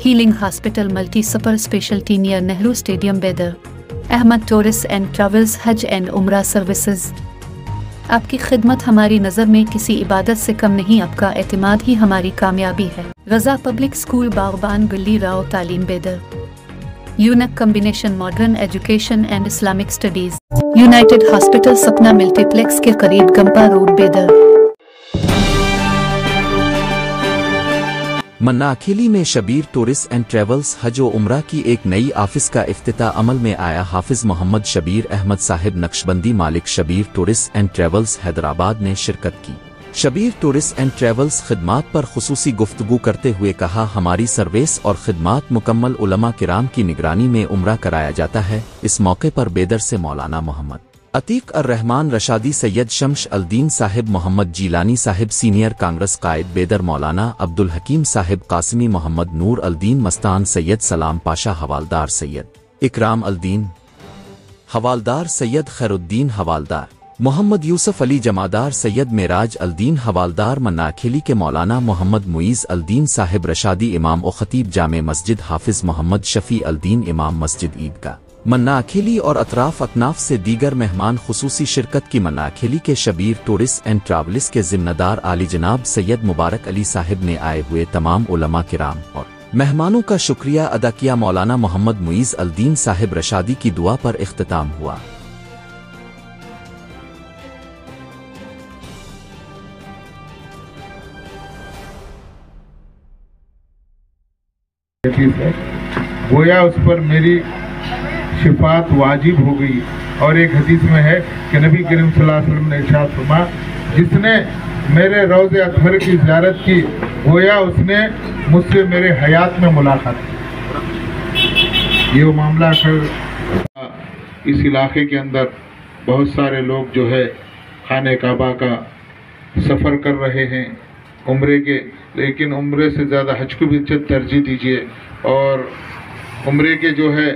Healing Hospital Multi Super Specialty near Nehru Stadium Bedar. Ahmad Tourist and Travels Hajj and Umrah Services. आपकी खिदमत हमारी नज़र में किसी इबादत से कम नहीं, आपका एतमाद ही हमारी कामयाबी है। रज़ा पब्लिक स्कूल बागबान बिल्ली राव तालीम बेदर। यूनक combination modern education and Islamic studies. United hospital सपना मल्टीप्लेक्स के करीब गंपा रोड बेदर। मन्नाखेली में शबीर टूरिस्ट एंड ट्रेवल्स हज व उम्रा की एक नई ऑफिस का इफ्तिताह अमल में आया। हाफिज मोहम्मद शबीर अहमद साहिब नक्शबंदी मालिक Shabbir tourist and travels Hyderabad ने शिरकत की। शबीर टूरिस्ट एंड ट्रेवल्स खिदमात पर खुसूसी गुफ्तगू करते हुए कहा, हमारी सर्विस और खिदमात मुकम्मल उलमा किराम की निगरानी में उम्रा कराया जाता है। इस मौके पर बेदर से मौलाना मोहम्मद अतीक अर्रहमान रशादी, सैयद शम्स अल-दीन साहिब, मोहम्मद जीलानी साहिब सीनियर कांग्रेस कायद बेदर, मौलाना अब्दुल हकीम साहिब कासिमी, मोहम्मद नूर अल-दीन मस्तान, सैयद सलाम पाशा हवालदार, सैयद इकराम अल-दीन हवालदार, सैयद खैरुद्दीन हवालदार, मोहम्मद यूसुफ अली जमादार, सैयद मेराज अल-दीन हवालदार, मन्नाखेली के मौलाना मोहम्मद मुईज़ अल-दीन साहिब रशादी इमाम व खतीब जामे मस्जिद, हाफिज मोहम्मद शफी अल-दीन इमाम मस्जिद ईदगाह मन्नाखेली और अतराफ अकनाफ से दीगर मेहमान खुसूसी शिरकत की। मन्नाखेली के शबीर टूरिस्ट एंड ट्रैवल्स के जिम्मेदार आली जनाब सैयद मुबारक अली साहिब ने आए हुए तमाम उलमा किराम और मेहमानों का शुक्रिया अदा किया। मौलाना मोहम्मद मुईज़ अल-दीन साहिब रशादी की दुआ पर इख्तिताम हुआ। गोया उस पर मेरी शिफात वाजिब हो गई। और एक हदीस में है कि नबी करीम सल्लल्लाहु अलैहि वसल्लम ने इरशाद फरमाया, जिसने मेरे रोज़े अतहर की ज़ियारत की, गोया उसने मुझसे मेरे हयात में मुलाकात की। ये वो मामला इस इलाके के अंदर बहुत सारे लोग जो है खाने काबा का सफ़र कर रहे हैं उम्रे के, लेकिन उम्रे से ज़्यादा हज को भी तरजीह दीजिए। और उम्रे के जो है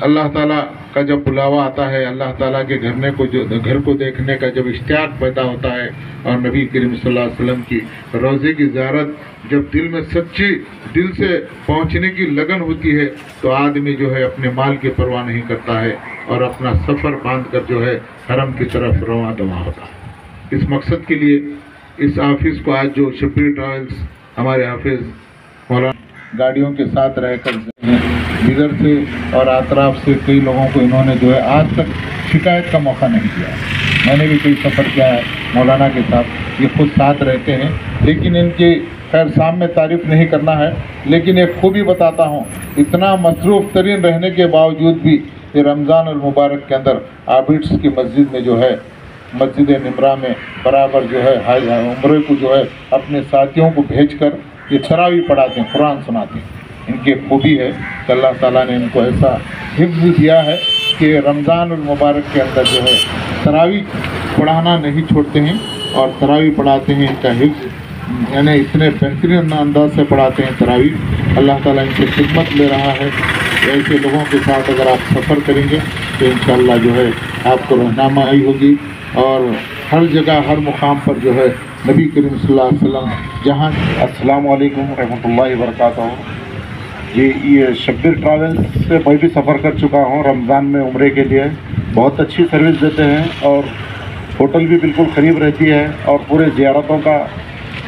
अल्लाह ताला का जब बुलावा आता है, अल्लाह ताला के घर को देखने का जब इश्तियाक पैदा होता है और नबी करीम सल्लल्लाहु अलैहि वसल्लम की रोज़े की ज़ियारत जब दिल में सच्ची दिल से पहुंचने की लगन होती है, तो आदमी जो है अपने माल की परवाह नहीं करता है और अपना सफ़र बांध कर जो है हरम की तरफ रवां दवा होता है। इस मकसद के लिए इस ऑफिस को आज जो शबीर ट्रैवल्स हमारे हाफिज मौलाना गाड़ियों के साथ रहकर इधर से और अतराफ से कई लोगों को इन्होंने जो है आज तक शिकायत का मौका नहीं दिया। मैंने भी कई सफ़र किया है मौलाना के साथ, ये खुद साथ रहते हैं, लेकिन इनकी खैर सामने तारीफ़ नहीं करना है, लेकिन एक खूबी बताता हूँ, इतना मसरूफ़ तरीन रहने के बावजूद भी ये रमज़ान और मुबारक के अंदर आबिड्स की मस्जिद में जो है मस्जिद निमरा में बराबर जो है उम्रे को जो है अपने साथियों को भेजकर ये तरावी पढ़ाते हैं, कुरान सुनाते हैं। इनकी खूबी है कि अल्लाह ताला ने इनको ऐसा हिफ्ज़ दिया है कि रमज़ान और मुबारक के अंदर जो है तरावी पढ़ाना नहीं छोड़ते हैं और तरावी पढ़ाते हैं। इनका हिफ्ज़ यानी इतने बेहतरीन अंदाज से पढ़ाते हैं तरावी। अल्लाह ताला इनसे खिदमत ले रहा है। ऐसे लोगों के साथ अगर आप सफ़र करेंगे तो इंशाअल्लाह जो है आपको रहनुमाई होगी और हर जगह हर मुकाम पर जो है नबी करीम सल्लल्लाहु अलैहि वसल्लम जहाँ। अस्सलामु अलैकुम रहमतुल्लाहि व बरकातहू। ये शबीर ट्रैवल्स से मैं भी सफ़र कर चुका हूँ रमज़ान में उम्रे के लिए। बहुत अच्छी सर्विस देते हैं और होटल भी बिल्कुल करीब रहती है और पूरे ज़ियारतों का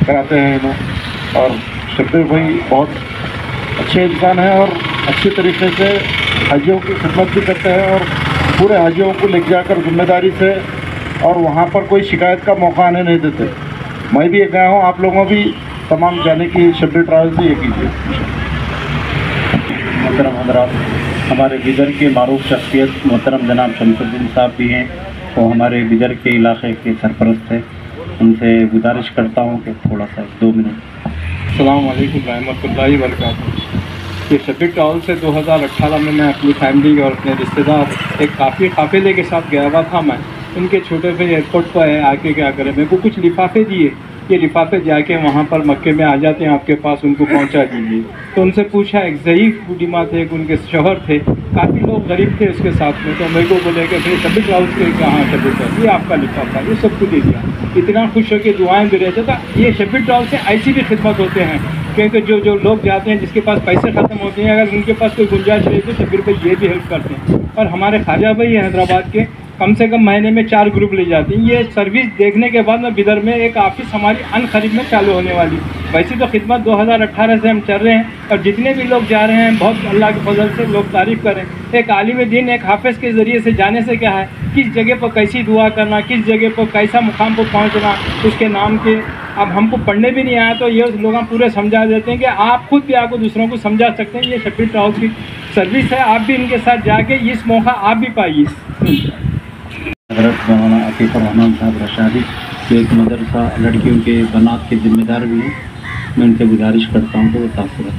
कराते हैं इन्होंने। और शबीर भाई बहुत अच्छे इंसान हैं और अच्छी तरीके से हाजियों की खिदमत भी करते हैं और पूरे हाजियों को ले जाकर जिम्मेदारी से और वहाँ पर कोई शिकायत का मौका आने नहीं देते। मैं भी गया हूँ, आप लोगों भी तमाम जाने की शबीर ट्रैवल से ये कीजिए। मोहतरम हज़रात, हमारे बिदर के मारूफ शख्सियत मोहतरम जनाब शमसुद्दीन साहब भी हैं, वो हमारे बिदर के इलाके के सरपरस्त हैं। उनसे गुजारिश करता हूँ कि थोड़ा सा 2 मिनट। अस्सलाम वालेकुम रहमतुल्लाहि व बरकातहू। ये शबीर ट्रैवल से 2018 में मैं अपनी फैमिली और अपने रिश्तेदार एक काफ़िले के साथ गया हुआ था। मैं उनके छोटे से एयरपोर्ट पर आके क्या करें, मेरे को कुछ लिफाफे दिए। ये लिफाफे जाके वहाँ पर मक्के में आ जाते हैं आपके पास, उनको पहुँचा दीजिए। तो उनसे पूछा, एक ज़ईफ़ बूढ़ी थे, उनके शौहर थे, काफ़ी लोग गरीब थे उसके साथ में, तो मेरे को बोले कि फिर शबीर ट्रैवल्स के कहाँ शबीर ट्रैवल्स, ये आपका लिफाफा, ये सबको दे दिया। اتنا خوش ہو کے دعائیں بھی رہتے. تو یہ شبیر ٹراول سے ایسی بھی خدمت ہوتے ہیں کیونکہ جو لوگ جاتے ہیں جس کے پاس پیسے ختم ہوتے ہیں, اگر ان کے پاس کوئی گنجائش رہی تو شبیر بھائی یہ بھی ہیلپ کرتے ہیں. اور ہمارے خواجہ بھائی حیدرآباد کے کم سے کم مہینے میں 4 گروپ لے جاتے ہیں. یہ سروس دیکھنے کے بعد میں بدر میں ایک آفس ہماری ان قریب میں چالو ہونے والی. ویسے تو خدمت 2018 سے ہم چل رہے ہیں اور جتنے بھی لوگ جا رہے ہیں بہت اللہ کے فضل سے لوگ تعریف کریں. ایک عالم دین ایک حافظ کے ذریعے سے جانے سے کیا ہے, کس جگہ پر کیسی دعا کرنا, کس جگہ پر کیسا مقام پر پہنچنا, اس کے نام کے. اب ہم کو پڑھنے بھی نہیں آیا تو یہ لوگ پورے سمجھا دیتے ہیں کہ آپ خود بھی آپ کو دوسروں کو سمجھا سکتے ہیں. یہ شبیر ٹراول کی سروس ہے, آپ بھی ان کے ساتھ جا کے اس موقع آپ بھی پائیے. حضرت مولانا عفیف الرحمان صاحب رشادی جو ایک مدرسہ لڑکیوں کے بنات کے ذمہ دار بھی ہیں, میں ان سے گزارش کرتا ہوں کہ وہ تاثرات.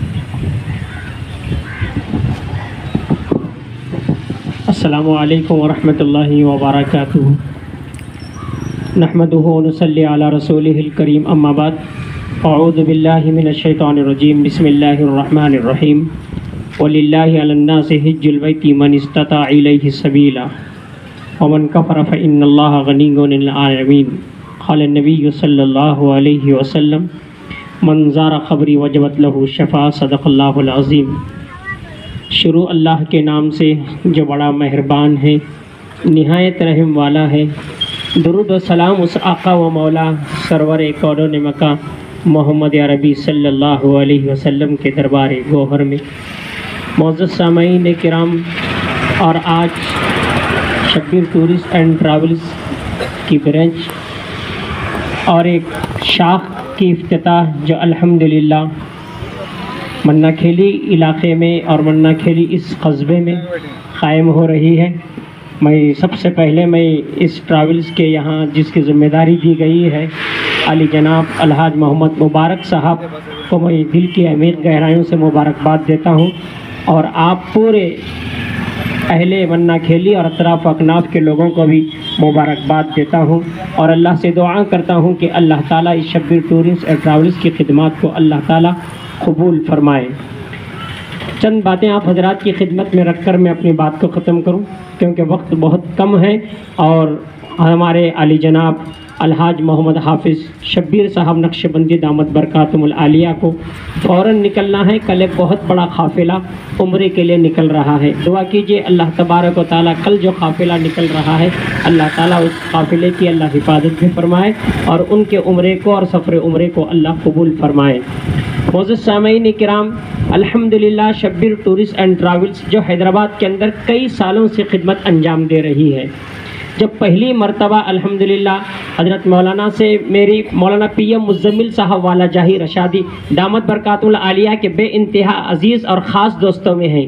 السلام علیکم ورحمۃ اللہ وبرکاتہ. نحمدہ ونصلی علی رسولہ الکریم, اما بعد. اعوذ باللہ من الشیطان الرجیم, بسم اللہ الرحمن الرحیم. وللہ علی الناس حج البیت من استطاع الیہ سبیلا ومن کفر فإن اللہ غنی عن العالمین. قال النبی صلی اللہ علیہ وسلم من زار قبری وجبت لہ شفاء. صدق اللہ العظیم. شروع اللہ کے نام سے جو بڑا مہربان ہے, نہایت رحم والا ہے. درود و سلام اس آقا و مولا سرور کون مکہ محمد عربی صلی اللہ علیہ وسلم کے دربار گوہر میں. معزز سامعین کرام, اور آج شبیر ٹورسٹ اینڈ ٹریولز کی برانچ اور ایک شاخ کی افتتاح جو الحمدللہ منا کھیلی علاقے میں اور منا کھیلی اس قصبے میں قائم ہو رہی ہے. میں سب سے پہلے میں اس ٹریولز کے یہاں جس کی ذمہ داری دی گئی ہے علی جناب الحاج محمد مبارک صاحب کو میں دل کی عمیق گہرائیوں سے مبارکباد دیتا ہوں, اور آپ پورے اہل منا کھیلی اور اطراف اکناف کے لوگوں کو بھی مبارکباد دیتا ہوں, اور اللہ سے دعا کرتا ہوں کہ اللہ تعالیٰ اس شبیر ٹورسٹ اینڈ ٹریولز کی خدمات کو اللہ تعالیٰ قبول فرمائے. چند باتیں آپ حضرات کی خدمت میں رکھ کر میں اپنی بات کو ختم کروں کیونکہ وقت بہت کم ہے, اور ہمارے علی جناب الحاج محمد حافظ شبیر صاحب نقشبندی دامت برکاتہم العالیہ کو فوراً نکلنا ہے. کل ایک بہت بڑا قافلہ عمرے کے لیے نکل رہا ہے. دعا کیجئے اللہ تبارک و تعالیٰ کل جو قافلہ نکل رہا ہے اللہ تعالیٰ اس قافلے کی اللہ حفاظت بھی فرمائے اور ان کے عمرے کو اور سفر عمرے کو اللہ قبول فرمائے. معزز سامعین کرام, الحمدللہ شبیر ٹورسٹ اینڈ ٹریولز جو حیدرآباد کے اندر کئی سالوں سے خدمت انجام دے رہی ہے. جب پہلی مرتبہ الحمدللہ حضرت مولانا سے میری مولانا پی ایم مزمل صاحب والا جاہی رشادی دامت برکاتہم العالیہ کے بے انتہا عزیز اور خاص دوستوں میں ہیں.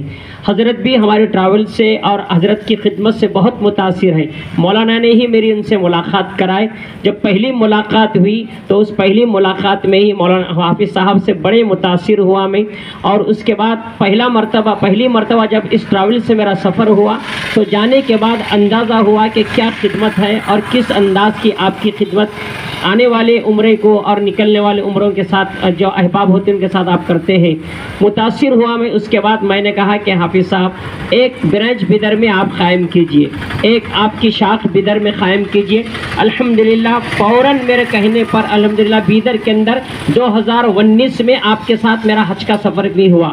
حضرت بھی ہمارے ٹریول سے اور حضرت کی خدمت سے بہت متاثر ہیں. مولانا نے ہی میری ان سے ملاقات کرائے. جب پہلی ملاقات ہوئی تو اس پہلی ملاقات میں ہی مولانا حافظ صاحب سے بڑے متاثر ہوا میں, اور اس کے بعد پہلی مرتبہ جب اس ٹریول سے میرا سفر ہوا تو جانے کے بعد اندازہ ہوا کہ کیا خدمت ہے اور کس انداز کی آپ کی خدمت آنے والے عمرے کو اور نکلنے والے عمروں کے ساتھ جو احباب ہوتے ہیں ان کے ساتھ آپ کرتے ہیں. متاثر ہوا میں. اس کے بعد میں نے کہا کہ حافظ صاحب ایک برانچ بدر میں آپ قائم کیجئے, ایک آپ کی شاخ بدر میں قائم کیجئے. الحمدللہ فوراً میرے کہنے پر الحمدللہ بدر کے اندر 2019 میں آپ کے ساتھ میرا حج کا سفر بھی ہوا,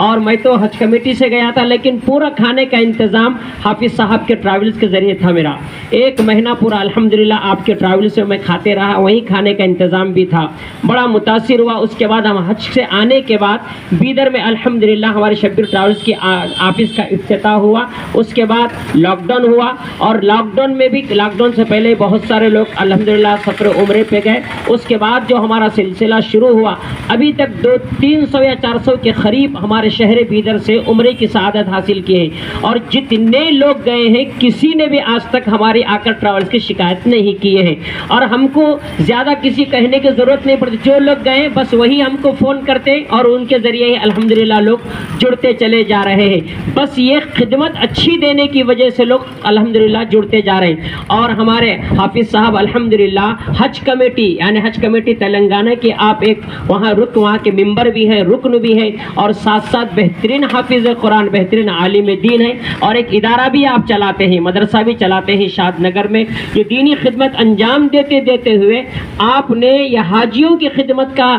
اور میں تو حج کمیٹی سے گیا تھا لیکن پورا کھانے کا انتظام حافظ صاحب کے ٹریولز کے ذریعے تھا میرا. 1 مہینہ پورا الحمدللہ آپ کے ٹریول سے میں کھاتے رہا, وہیں کھانے کا انتظام بھی تھا. بڑا متاثر ہوا. اس کے بعد ہم حج سے آنے کے بعد بیدر میں الحمدللہ ہمارے شبیر ٹریولز کی آفس کا افتتاح ہوا. اس کے بعد لاک ڈاؤن ہوا, اور لاک ڈاؤن میں بھی لاک ڈاؤن سے پہلے بہت سارے لوگ الحمدللہ سفر عمرے پہ گئے. اس کے بعد جو ہمارا سلسلہ شروع ہوا ابھی تک 300 یا 400 کے قریب ہمارے شہر بیدر سے عمرے کی سعادت حاصل کی ہے, اور جتنے لوگ گئے ہیں کسی نے بھی آج تک ہماری آ کر ٹریولز کی شکایت نہیں کیے ہیں, اور ہم کو زیادہ کسی کہنے کی ضرورت نہیں پڑتی. جو لوگ گئے بس وہی ہم کو فون کرتے اور ان کے ذریعے ہی الحمدللہ لوگ جڑتے چلے جا رہے ہیں. بس یہ خدمت اچھی دینے کی وجہ سے لوگ الحمدللہ جڑتے جا رہے ہیں. اور ہمارے حافظ صاحب الحمدللہ حج کمیٹی یعنی حج کمیٹی تلنگانہ کی آپ ایک وہاں کے ممبر بھی ہیں, رکن بھی ہیں, اور ساتھ ساتھ بہترین حافظ قرآن, بہترین عالم دین ہیں, اور ایک ادارہ بھی آپ چلاتے ہیں, مدرسہ بھی چلاتے ہیں شاد نگر میں. یہ دینی خدمت انجام دیتے ہوئے हुए, आपने ये हाजियों की खिदमत का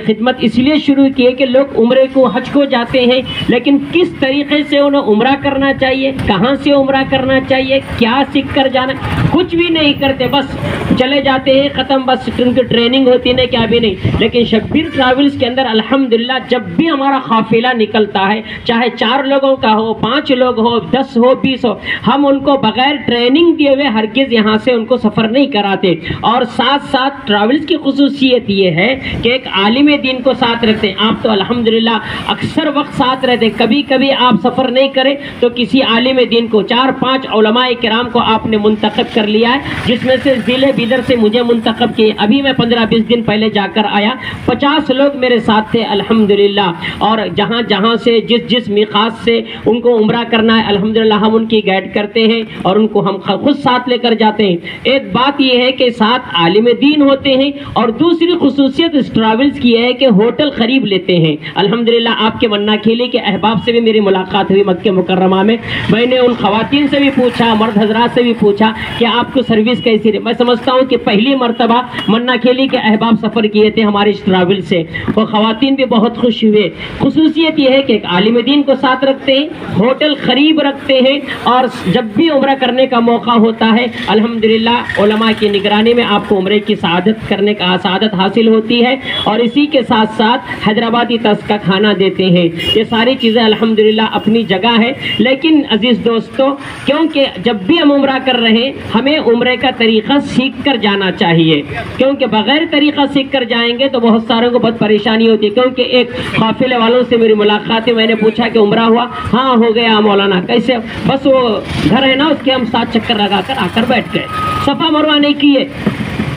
खिदमत इसलिए शुरू की है कि लोग उम्रे को हज को जाते हैं, लेकिन किस तरीके से उन्हें उम्रा करना चाहिए, कहाँ से उम्रा करना चाहिए, क्या सीख कर जाना, कुछ भी नहीं करते, बस चले जाते हैं, ख़त्म, बस उनकी ट्रेनिंग होती नहीं, क्या भी नहीं। लेकिन शब्बीर ट्रैवल्स के अंदर अल्हम्दुलिल्लाह जब भी हमारा काफिला निकलता है, चाहे 4 लोगों का हो, 5 लोग हो, 10 हो, 20 हो, हम उनको बगैर ट्रेनिंग दिए हुए हरगिज़ यहाँ से उनको सफ़र नहीं कराते। और साथ साथ ट्रैवल्स की खुसूसियत ये है कि एक आलिम दीन को साथ रखते हैं। आप तो अल्हम्दुलिल्लाह अक्सर वक्त साथ रहते, कभी कभी आप सफ़र नहीं करें तो किसी आलिम दीन को, 4-5 उलमाए किराम को आपने मुंतखब कर लिया है, जिसमें से ज़िले बिदर से मुझे मुंतखब किए। अभी मैं 15-20 दिन पहले जाकर आया, 50 लोग मेरे साथ थे अल्हम्दुलिल्लाह। और जहाँ जहाँ से जिस मिक़ात से उनको उम्रा करना है अल्हम्दुलिल्लाह हम उनकी गाइड करते हैं और उनको हम खुद साथ लेकर जाते हैं। एक बात यह है कि साथ आलिम दीन होते हैं, और दूसरी खुसूसियत इस ट्रैवल्स की है कि होटल करीब लेते हैं। अल्हम्दुलिल्लाह आपके मन्ना खेली के अहबाब से भी मेरी मुलाकात हुई मक्के मुकर्रमा में। मैंने उन खवातीन से भी पूछा, मर्द हजरात से भी पूछा कि आपको सर्विस कैसी रही। मैं समझता हूँ कि पहली मरतबा मन्ना खेली के अहबाब सफ़र किए थे हमारे इस ट्रैवल से, वो खवातीन भी बहुत खुश हुए। खुसूसियत यह है कि एक आलिम दीन को साथ रखते हैं, होटल करीब रखते हैं, और जब भी उम्रा करने का मौका होता है अल्हम्दुलिल्लाह उलमा की निगरानी में आपको उम्रे की सआदत करने का सआदत हासिल होती है। और इसी के साथ साथ हैदराबादी तर्ज का खाना देते हैं। ये सारी चीज़ें अल्हम्दुलिल्लाह अपनी जगह है। लेकिन अजीज़ दोस्तों, क्योंकि जब भी हम उम्रा कर रहे हैं हमें उम्रे का तरीक़ा सीख कर जाना चाहिए, क्योंकि बग़ैर तरीक़ा सीख कर जाएंगे तो बहुत सारों को बहुत परेशानी होती है। क्योंकि एक काफ़िले वालों से मेरी मुलाकात है, मैंने पूछा कि उम्रा हुआ? हाँ हो गया मौलाना। कैसे? बस वो घर है ना उसके हम 7 चक्कर लगाकर आकर बैठ गए, सफ़ा मरवा नहीं किए,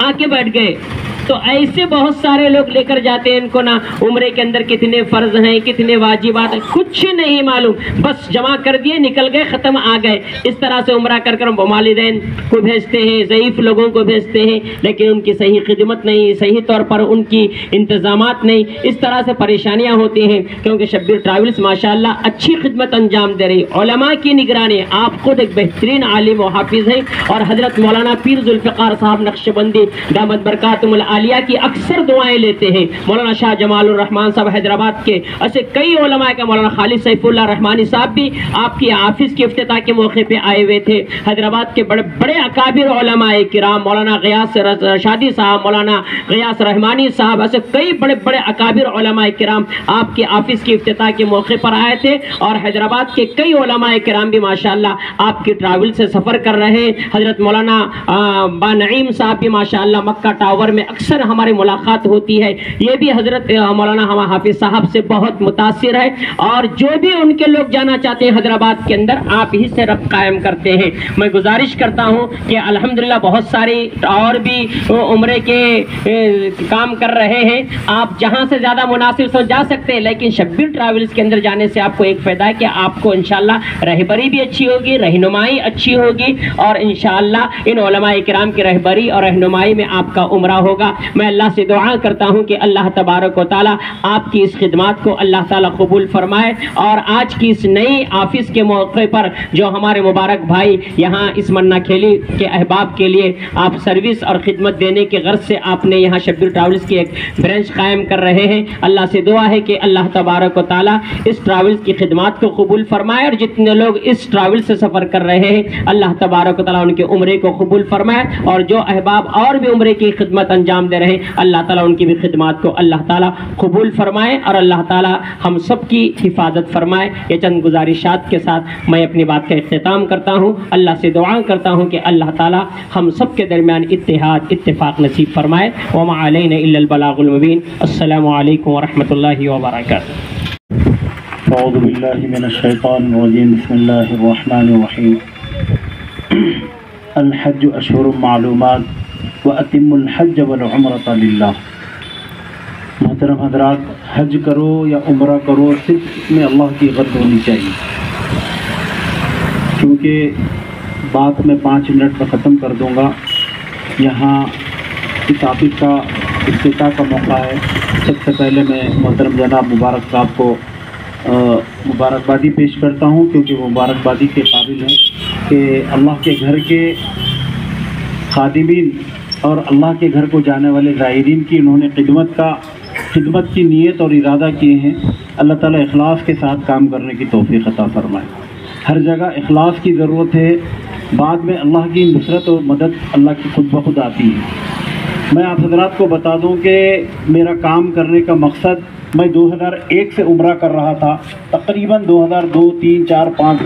आके बैठ गए। तो ऐसे बहुत सारे लोग लेकर जाते हैं, इनको ना उम्रे के अंदर कितने फ़र्ज हैं, कितने वाजिबात हैं, कुछ नहीं मालूम, बस जमा कर दिए, निकल गए, ख़त्म, आ गए। इस तरह से उम्रा कर कर वालिदैन को भेजते हैं, ज़ईफ़ लोगों को भेजते हैं, लेकिन उनकी सही खिदमत नहीं, सही तौर पर उनकी इंतज़ामात नहीं, इस तरह से परेशानियाँ होती हैं। क्योंकि शब्बीर ट्रैवल्स माशाअल्लाह अच्छी खिदमत अंजाम दे रही, उलमा की निगरानी, आप खुद एक बेहतरीन आलिम व हाफिज़ हैं। और हज़रत मौलाना पीर ज़ुल्फ़िकार साहब नक्शबंदी दामत बरकातुहुल आलिया की अक्सर दुआएं लेते हैं। मौलाना शाह जमालुर रहमान साहब हैदराबाद के, ऐसे कई उलमा के, मौलाना खालिद सैफुल्लाह रहमानी साहब भी आपकी ऑफिस के इफ्तिताह के मौके पे आए हुए थे। हैदराबाद के बड़े बड़े अकाबिर उलमाए किराम, मौलाना ग़ियास रशादी साहब, मौलाना ग़ियास रहमानी साहब, ऐसे कई बड़े बड़े अकाबिर उलमाए किराम आपके ऑफिस के इफ्तिताह के मौके पर आए थे। और हैदराबाद के कई उलमाए किराम भी माशाअल्लाह आपके ट्रैवल से सफ़र कर रहे हैं। हज़रत मौलाना बानईम साहब भी माशाअल्लाह मक्का टावर में अक्सर हमारी मुलाकात होती है। ये भी हज़रत मौलाना हम हाफिज़ साहब से बहुत मुतासिर है, और जो भी उनके लोग जाना चाहते हैं हैदराबाद के अंदर आप ही से रब्त कायम करते हैं। मैं गुजारिश करता हूँ कि अल्हम्दुलिल्लाह बहुत सारी और भी उम्रे के काम कर रहे हैं, आप जहाँ से ज़्यादा मुनासिब समझ जा सकते हैं। लेकिन शब्बीर ट्रैवल्स के अंदर जाने से आपको एक फ़ायदा है कि आपको इंशाअल्लाह रहबरी भी अच्छी होगी, रहनुमाई अच्छी होगी, और इंशाअल्लाह इन उलमाए किराम की रहबरी और रहनुमाई में आपका उम्रा होगा। मैं अल्लाह से दुआ करता हूँ कि अल्लाह तबारक व तआला आपकी इस खिदमत को अल्लाह ताला कबूल फरमाए। और आज की इस नई ऑफिस के मौके पर जो हमारे मुबारक भाई यहाँ इस मन्ना खेली के अहबाब के लिए आप सर्विस और ख़िदमत देने के गर्ज से आपने यहाँ शब्बीर ट्रैवल्स की एक ब्रांच कायम कर रहे हैं, अल्लाह से दुआ है कि अल्लाह तबारक व तआला इस ट्रैवल्स की खिदमत को कबूल फरमाए। और जितने लोग इस ट्रैवल से सफ़र कर रहे हैं अल्लाह तबारक व तआला उनके उम्रे को कबूल फरमाए, और जो अहबाब और भी उम्रे की खिदमत अंजाम दे रहे हैं अल्लाह ताला उनकी भी खिदमत को अल्लाह ताला कबूल फरमाए, और अल्लाह ताला हम सब की हिफाजत फरमाए। ये चंद गुजारिशात के साथ मैं अपनी बात का इख्तिताम करता हूँ। अल्लाह से दुआ करता हूँ कि अल्लाह ताला हम सब के दरमियान इत्तेहाद इत्तेफाक नसीब फरमाए। वमा अलैना इल्लल बलागुल मुबीन। अस्सलामु अलैकुम व रहमतुल्लाहि व बरकातुहू। औज़ु बिल्लाहि मिनश शैतानिर रजीम। बिस्मिल्लाहिर रहमानिर रहीम। अल हज्जु अशहुरुम मालूमात व अतिम्मुल हज्ज वल उम्रता लिल्लाह। मोहतरम हज़रात, हज करो या उम्रा करो, सिर्फ इसमें अल्लाह की गर्द होनी चाहिए। क्योंकि बात मैं 5 मिनट में ख़त्म कर दूँगा। यहाँ इस ऑफिस का इफ्तिताह का मौका है। सबसे पहले मैं मोहतरम जनाब मुबारक साहब को मुबारकबादी पेश करता हूँ, क्योंकि वो मुबारकबादी के काबिल हैं कि अल्लाह के घर के खादिमीन اور اللہ کے گھر کو جانے والے زائرین کی انہوں نے خدمت کی نیت اور ارادہ کیے ہیں۔ اللہ تعالیٰ اخلاص کے ساتھ کام کرنے کی توفیق عطا فرمائے۔ ہر جگہ اخلاص کی ضرورت ہے، بعد میں اللہ کی نصرت اور مدد اللہ کی خود بخود آتی ہے۔ میں آپ حضرات کو بتا دوں کہ میرا کام کرنے کا مقصد، میں 2001 سے عمرہ کر رہا تھا، تقریباً 2002 3 4 5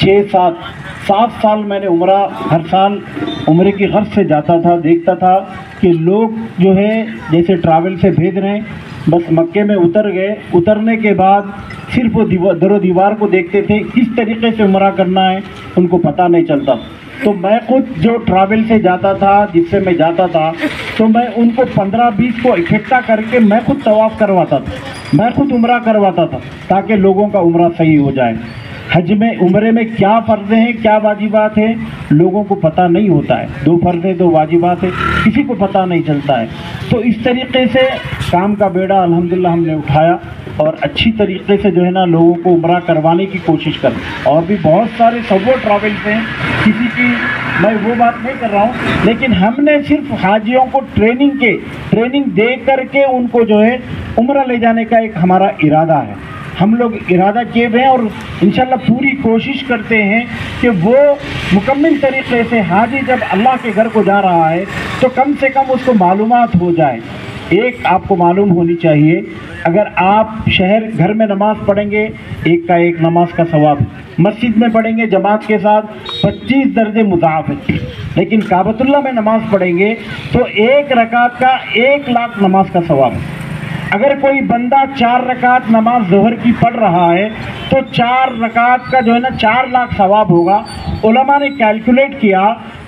6 7 سال میں نے عمرہ، ہر سال عمرے کی غرض سے جاتا تھا، دیکھتا تھا کہ لوگ جو ہے جیسے ٹریول سے بھیج رہے ہیں، بس مکے میں اتر گئے، اترنے کے بعد صرف وہ در و دیوار کو دیکھتے تھے، کس طریقے سے عمرہ کرنا ہے ان کو پتہ نہیں چلتا۔ تو میں خود جو ٹریول سے جاتا تھا، جس سے میں جاتا تھا، تو میں ان کو 15-20 کو اکٹھا کر کے میں خود طواف کرواتا تھا، میں خود عمرہ کرواتا تھا، تاکہ لوگوں کا عمرہ صحیح ہو جائے۔ حج میں، عمرے میں کیا فرض ہیں، کیا واجبات ہیں، لوگوں کو پتہ نہیں ہوتا ہے، 2 فرض ہیں 2 واجبات ہیں، کسی کو پتہ نہیں چلتا ہے۔ تو اس طریقے سے کام کا بیڑا الحمدللہ ہم نے اٹھایا اور اچھی طریقے سے جو ہے نا لوگوں کو عمرہ کروانے کی کوشش کر۔ اور بھی بہت سارے سو ٹریولس ہیں، کسی کی میں وہ بات نہیں کر رہا ہوں، لیکن ہم نے صرف حاجیوں کو ٹریننگ دے کر کے ان کو جو ہے عمرہ لے جانے کا ایک ہمارا ارادہ ہے۔ ہم لوگ ارادہ کیے ہوئے ہیں اور انشاءاللہ پوری کوشش کرتے ہیں کہ وہ مکمل طریقے سے حاجی جب اللہ کے گھر کو جا رہا ہے تو کم سے کم اس کو معلومات ہو جائے۔ ایک آپ کو معلوم ہونی چاہیے، اگر آپ گھر میں نماز پڑھیں گے، ایک کا ایک نماز کا ثواب، مسجد میں پڑھیں گے جماعت کے ساتھ 25 درجے مضاعف ہے، لیکن کعبۃ اللہ میں نماز پڑھیں گے تو 1 رکعت کا 1 لاکھ نماز کا ثواب ہے۔ اگر کوئی بندہ 4 رکعت نماز ظہر کی پڑھ رہا ہے تو 4 رکعت کا جو ہے نا 4 لاکھ ثواب ہوگا۔ علماء نے کیلکولیٹ کیا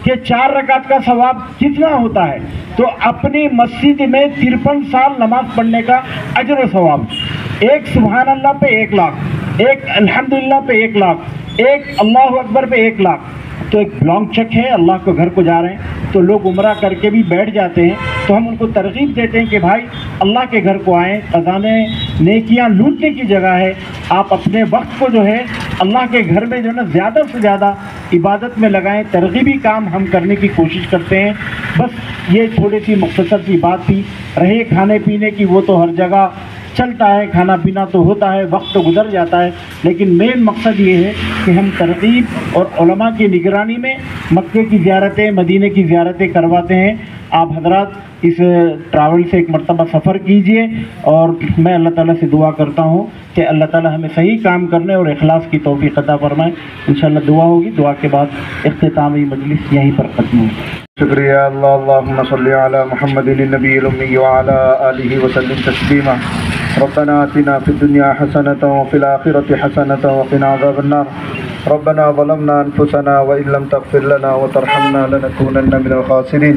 کہ 4 رکعت کا ثواب کتنا ہوتا ہے، تو اپنی مسجد میں 53 سال نماز پڑھنے کا اجر و ثواب، ایک سبحان اللہ پہ 1 لاکھ، ایک الحمدللہ پہ 1 لاکھ، ایک اللہ اکبر پہ 1 لاکھ۔ تو ایک بلانک چیک ہے، اللہ کے گھر کو جا رہے ہیں تو لوگ عمرہ کر کے بھی بیٹھ جاتے ہیں، تو ہم ان کو ترغیب دیتے ہیں کہ بھائی اللہ کے گھر کو آئیں، خزانے نیکیاں لوٹنے کی جگہ ہے، آپ اپنے وقت کو جو ہے اللہ کے گھر میں جو ہے نا زیادہ سے زیادہ عبادت میں لگائیں۔ ترغیبی کام ہم کرنے کی کوشش کرتے ہیں۔ بس یہ تھوڑی سی مختصر سی بات تھی۔ رہے کھانے پینے کی، وہ تو ہر جگہ چلتا ہے، کھانا پینا تو ہوتا ہے، وقت تو گزر جاتا ہے، لیکن مین مقصد یہ ہے کہ ہم ترغیب اور علماء کی نگرانی میں مکے کی زیارتیں، مدینے کی زیارتیں کرواتے ہیں۔ آپ حضرات اس ٹریول سے ایک مرتبہ سفر کیجئے، اور میں اللہ تعالیٰ سے دعا کرتا ہوں کہ اللہ تعالیٰ ہمیں صحیح کام کرنے اور اخلاص کی توفیق عطا فرمائے۔ انشاءاللہ دعا ہوگی، دعا کے بعد اختتامی مجلس یہیں پر ختم ہوگی۔ شکریہ اللہ، اللہم صلی علی محمد النبی الامی وعلی آلہ وسلم تسلیما۔ ربنا آتنا فی الدنیا حسنۃ وفی الآخرۃ حسنۃ وقنا عذاب النار۔ ربنا ظلمنا انفسنا وان لم تغفر لنا وترحمنا لنکونن من الخاسرین۔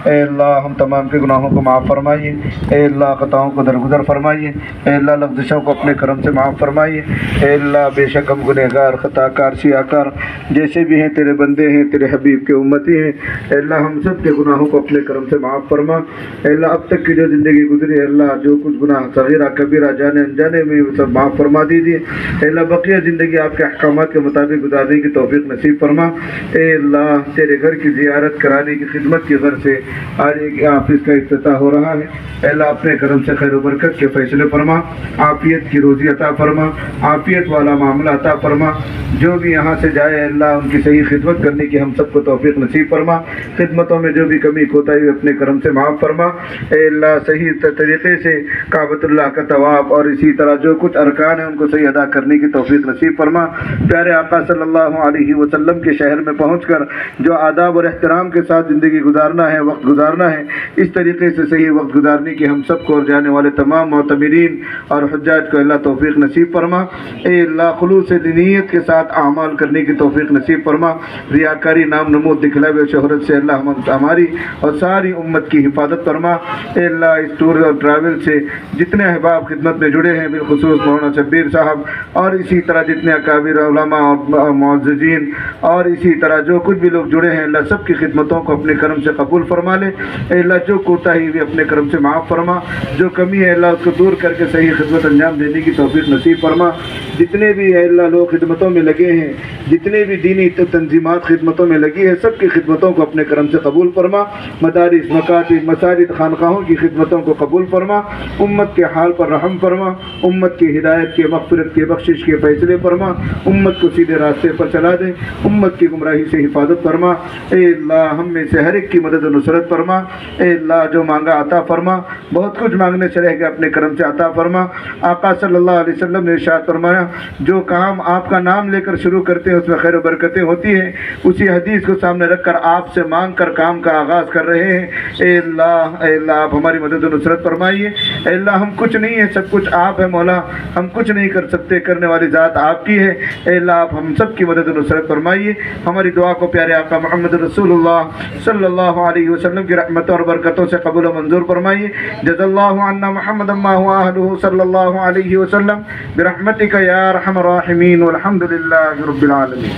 اے اللہ ہم تمام کے گناہوں کو معاف فرمائیے، اے اللہ خطاؤں کو درگزر فرمائیے، اے اللہ لغزشوں کو اپنے کرم سے معاف فرمائیے۔ اے اللہ بے شک ہم گنہگار، خطا کار، سیاہ کار جیسے بھی ہیں تیرے بندے ہیں، تیرے حبیب کے امتی ہیں۔ اے اللہ ہم سب کے گناہوں کو اپنے کرم سے معاف فرما۔ اے اللہ اب تک کی جو زندگی گزری ہے، اللہ جو کچھ گناہ صغیرہ کبیرہ جانے انجانے میں وہ سب معاف فرما دیجیے۔ اے اللہ بقیہ زندگی آپ کے احکامات کے مطابق گزارنے کی توفیق نصیب فرما۔ اے اللہ تیرے گھر کی زیارت کرانے کی خدمت کی غرض سے آج ایک آفس کا افتتاح ہو رہا ہے، اے اللہ اپنے کرم سے خیر و برکت کے فیصلے فرما، عافیت کی روزی عطا فرما، عافیت والا معاملہ عطا فرما۔ جو بھی یہاں سے جائے اللہ ان کی صحیح خدمت کرنے کی ہم سب کو توفیق نصیب فرما۔ خدمتوں میں جو بھی کمی کوتاہی اپنے کرم سے معاف فرما۔ اے اللہ صحیح طریقے سے کعبۃ اللہ کا طواف اور اسی طرح جو کچھ ارکان ہیں ان کو صحیح ادا کرنے کی توفیق نصیب فرما۔ پیارے آقا صلی اللہ علیہ وسلم کے شہر میں پہنچ کر جو آداب اور احترام کے ساتھ زندگی گزارنا ہے، وقت گزارنا ہے، اس طریقے سے صحیح وقت گزارنے کی ہم سب کو اور جانے والے تمام معتمرین اور حجاج کو اللہ توفیق نصیب فرما۔ اے اللہ خلوص نیت کے ساتھ اعمال کرنے کی توفیق نصیب فرما۔ ریاکاری، نام نمود، دکھلاوے و شہرت سے اللہ ہماری اور ساری امت کی حفاظت فرما۔ اے اللہ اس ٹور اور ٹریول سے جتنے احباب अहबाब खिदमत में जुड़े हैं, बिलखुसूस मौलाना शब्बीर साहब और इसी तरह जितने अकाबिर उलमा और मुअज़्ज़िज़ीन और इसी तरह जो कुछ भी लोग जुड़े हैं, अल्लाह सब की खिदमतों को अपने करम से कबूल फरमा ले। अल्लाह जो कोताही भी अपने करम से माफ़ फरमा, जो कमी है अल्लाह उसको दूर करके सही खिदमत अंजाम देने की तौफीक नसीब फरमा। जितने भी अल्लाह लोग खिदमतों में लगे हैं, जितने भी दीनी तंजीमात खिदमतों में लगी है, सब की खिदमतों को अपने करम से कबूल फरमा। मदारिस, मकातिब, मसाजिद, खानकाहों की खिदमतों को कबूल फरमा। उम्मत के हाल पर रहम फरमा, उम्मत की हिदायत के, मग़फ़िरत के, बख्शिश के फैसले फरमा, उम्मत को सीधे रास्ते पर चला दे, उम्मत की गुमराही से हिफाजत फरमा। ए अल्लाह हम में से हर एक की मदद और नुसरत फरमा। ए अल्लाह जो मांगा अता फरमा, बहुत कुछ मांगने से रह गया, अपने करम से अता फरमा। आका सल्लल्लाहु अलैहि वसल्लम ने इरशाद फरमाया, जो काम आपका नाम लेकर शुरू करते हैं उसमें खैर बरकतें होती हैं। उसी हदीस को सामने रखकर आपसे मांग कर काम का आगाज़ कर रहे हैं। ए अल्लाह आप हमारी मदद और नुसरत फरमाइए। ए अल्लाह हम कुछ नहीं है, सब कुछ आप है मौला, हम कुछ नहीं कर सकते, करने वाली ज़ात आपकी है। ए अल्लाह आप हम सब की मदद और नुसरत फरमाइए। हमारी दुआ को प्यारे आका मोहम्मद रसूलुल्लाह सल्लल्लाहु अलैहि वसल्लम की रहमतों और बरकतों से कबूल और मंजूर फरमाइए। जज़ल्लाहु अन्ना मुहम्मदन मा हुवा अहलुहु सल्लल्लाहु अलैहि वसल्लम बिरहमतिका या अरहमर राहिमीन वल्हम्दुलिल्लाहि रब्बिल आलमीन।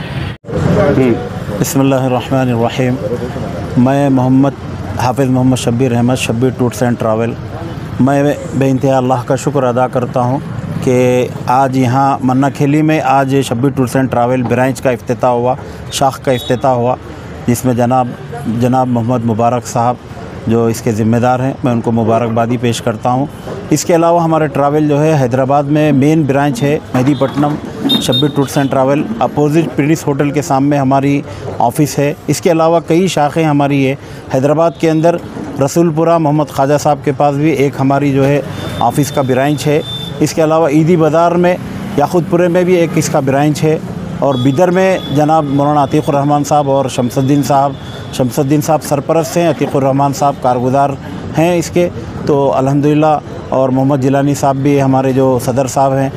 बिस्मिल्लाहिर्रहमानिर्रहीम। मैं Mohammad Hafiz Mohammad Shabbir Ahmed, Shabbir tours and travel. मैं बेइंतहा अल्लाह का शुक्र अदा करता हूँ कि आज यहाँ मन्ना खेली में आज Shabbir tours and travel branch का इफ्तिताह हुआ, शाख का इफ्तिताह हुआ, जिसमें जनाब मोहम्मद मुबारक साहब जो इसके ज़िम्मेदार हैं, मैं उनको मुबारकबादी पेश करता हूँ। इसके अलावा हमारे ट्रैवल जो है हैदराबाद में मेन ब्रांच है Mehdipatnam Shabbir tours and travel, opposite Prince hotel के सामने हमारी ऑफ़िस है। इसके अलावा कई शाखें हमारी है हैदराबाद के अंदर। रसूलपुरा मोहम्मद ख्वाजा साहब के पास भी एक हमारी जो है ऑफ़िस का ब्रांच है। इसके अलावा ईदी बाज़ार में याक़ूतपुरे में भी एक इसका ब्रांच है, और बिदर में जनाब मौलाना अतीक़ुर रहमान साहब और शमसुद्दीन साहब सरपरस्त हैं, अतीक़ुर रहमान साहब कारगुज़ार हैं इसके। तो अल्हम्दुलिल्लाह, और मोहम्मद जिलानी साहब भी हमारे जो सदर साहब हैं,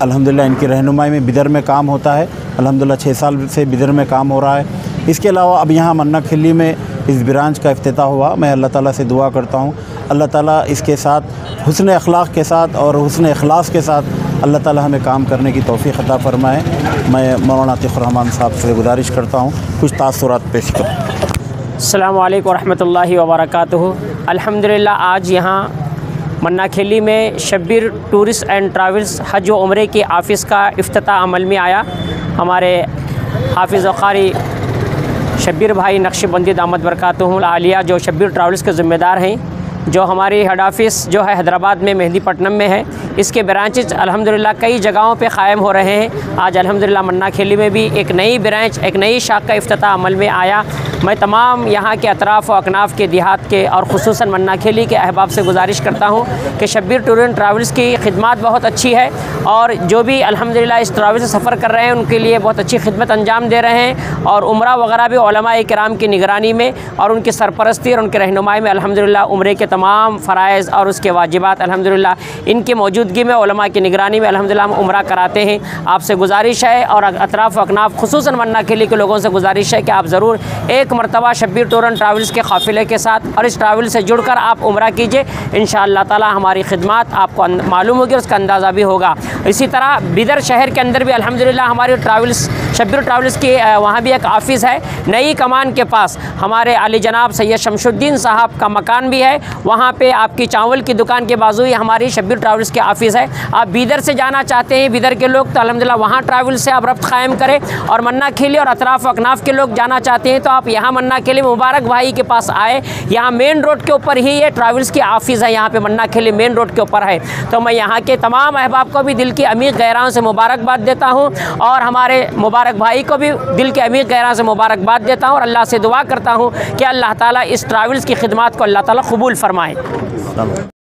अल्हम्दुलिल्लाह इनकी रहनुमाई में बिदर में काम होता है। अल्हम्दुलिल्लाह 6 साल से बिदर में काम हो रहा है। इसके अलावा अब यहाँ मन्ना खिल्ली में इस ब्रांच का इफ्तिताह हुआ। मैं अल्लाह ताला से दुआ करता हूँ अल्लाह ताला इसके साथ हुस्न अखलाक के साथ और हुस्न इखलास के साथ अल्लाह ताला हमें काम करने की तौफ़ीक़ अता फरमाए। मैं मौलाना अतीक़ुर रहमान साहब से गुजारिश करता हूँ कुछ तासुरात पेश करें। अस्सलामु अलैकुम रहमतुल्लाहि व बरकातुहू। अल्हम्दुलिल्लाह आज यहाँ मन्ना खेली में शब्बीर टूरिस्ट एंड ट्रैवल्स हज व उम्रे की ऑफ़िस का इफ्तिताह अमल में आया। हमारे हाफिज़ व क़ारी शब्बीर भाई नक्शबंदी दामद बरकातुहुल आलिया जो शब्बीर ट्रैवल्स के ज़िम्मेदार हैं, जो हमारी हेड ऑफ़िस जो है हैदराबाद में मेहदीपट्टनम में है। इसके ब्रांचेज अल्हम्दुलिल्लाह कई जगहों पे क़ायम हो रहे हैं। आज अल्हम्दुलिल्लाह मन्ना खेली में भी एक नई ब्रांच, एक नई शाख का इफ्तिताह अमल में आया। मैं तमाम यहाँ के अतराफ़ व अकनाफ़ के देहात के और ख़ुसूसन मन्ना खेली के अहबाब से गुजारिश करता हूँ कि शब्बीर टूर एंड ट्रैवल्स की खिदमत बहुत अच्छी है, और जो भी अल्हम्दुलिल्लाह इस ट्रैवल से सफ़र कर रहे हैं उनके लिए बहुत अच्छी खिदमत अंजाम दे रहे हैं। और उम्रा वगैरह भी उलमाए किराम की निगरानी में और उनकी सरपरस्ती और उनके रहनुमाई में अल्हम्दुलिल्लाह उम्रे के तमाम फ़राइज़ और उसके वाजिबात अल्हम्दुलिल्लाह इनकी मौजूदगी में उलमा की निगरानी में अल्हम्दुलिल्लाह हम उम्रा कराते हैं। आपसे गुजारिश है और अतराफ़ अकनाफ़ ख़ुसूसन मन्ना खेली के लोगों से गुजारिश है कि आप ज़रूर एक मरतबा शब्बीर टूर एंड ट्रैवल्स के काफ़िले के साथ और इस ट्रैवल से जुड़कर आप उम्रा कीजिए। इंशाअल्लाह ताला हमारी खिदमत आपको मालूम होगी और उसका अंदाज़ा भी होगा। इसी तरह बिदर शहर के अंदर भी अल्हम्दुलिल्लाह हमारी ट्रैवल्स शब्बीर ट्रैवल्स की वहाँ भी एक ऑफ़िस है नई कमान के पास। हमारे आली जनाब सैयद शमशुद्दीन साहब का मकान भी है, वहाँ पे आपकी चावल की दुकान के बाजू ही हमारी शब्बीर ट्रैवल्स की ऑफ़िस है। आप बिदर से जाना चाहते हैं, बिदर के लोग, तो अल्हम्दुलिल्लाह वहाँ ट्रैवल से आप रब्त कायम करें। और मन्ना खेली और अतराफ़ अकनाफ़ के लोग जाना चाहते हैं तो आप यहाँ मन्ना खेली मुबारक भाई के पास आए। यहाँ मेन रोड के ऊपर ही ये ट्रैवल्स की ऑफ़िस है, यहाँ पे मन्ना खेली मेन रोड के ऊपर है। तो मैं यहाँ के तमाम अहबाब को भी दिल की अमीर गहराओं से मुबारकबाद देता हूँ और हमारे मुबारक भाई को भी दिल के अमीर गहराओं से मुबारकबाद देता हूँ और अल्लाह से दुआ करता हूँ कि अल्लाह ताला इस ट्रैवल्स की खिदमत को अल्लाह ताला कबूल फरमाए।